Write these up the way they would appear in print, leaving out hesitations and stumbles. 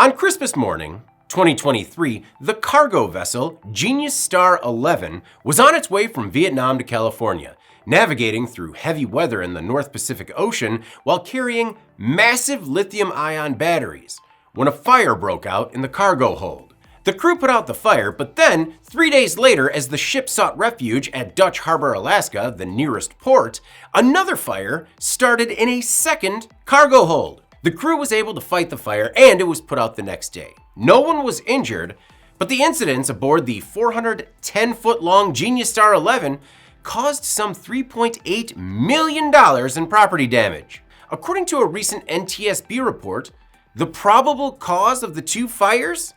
On Christmas morning, 2023, the cargo vessel Genius Star 11 was on its way from Vietnam to California, navigating through heavy weather in the North Pacific Ocean while carrying massive lithium-ion batteries, when a fire broke out in the cargo hold. The crew put out the fire, but then, 3 days later, as the ship sought refuge at Dutch Harbor, Alaska, the nearest port, another fire started in a second cargo hold. The crew was able to fight the fire, and it was put out the next day. No one was injured, but the incidents aboard the 410-foot-long Genius Star 11 caused some $3.8 million in property damage. According to a recent NTSB report, the probable cause of the two fires?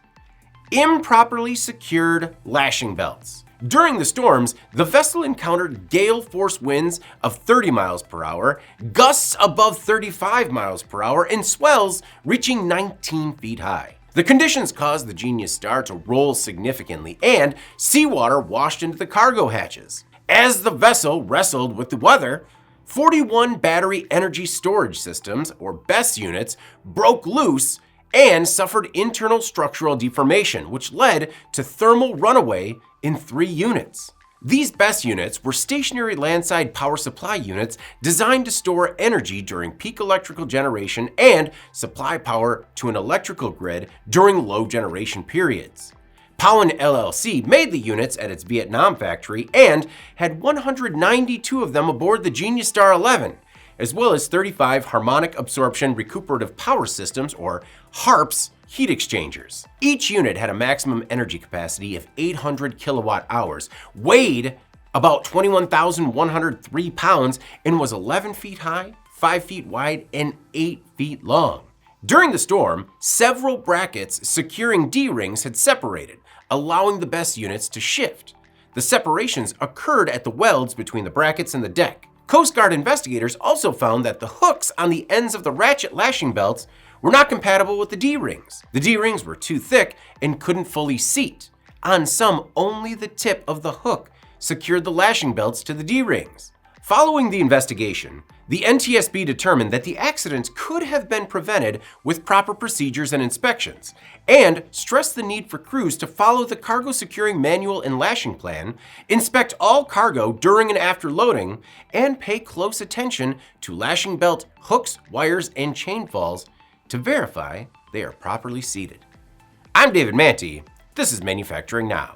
Improperly secured lashing belts. During the storms, the vessel encountered gale force winds of 30 miles per hour, gusts above 35 miles per hour, and swells reaching 19 feet high. The conditions caused the Genius Star to roll significantly, and seawater washed into the cargo hatches. As the vessel wrestled with the weather, 41 battery energy storage systems, or BESS units, broke loose and suffered internal structural deformation, which led to thermal runaway in 3 units. These BESS units were stationary landside power supply units designed to store energy during peak electrical generation and supply power to an electrical grid during low generation periods. Powen LLC made the units at its Vietnam factory and had 192 of them aboard the Genius Star 11, as well as 35 harmonic absorption recuperative power systems, or HARPS, heat exchangers. Each unit had a maximum energy capacity of 800 kilowatt hours, weighed about 21,103 pounds, and was 11 feet high, 5 feet wide, and 8 feet long. During the storm, several brackets securing D-rings had separated, allowing the BESS units to shift. The separations occurred at the welds between the brackets and the deck. Coast Guard investigators also found that the hooks on the ends of the ratchet lashing belts were not compatible with the D-rings. The D-rings were too thick and couldn't fully seat. On some, only the tip of the hook secured the lashing belts to the D-rings. Following the investigation, the NTSB determined that the accidents could have been prevented with proper procedures and inspections, and stressed the need for crews to follow the cargo securing manual and lashing plan, inspect all cargo during and after loading, and pay close attention to lashing belt hooks, wires, and chain falls to verify they are properly seated. I'm David Manti. This is Manufacturing Now.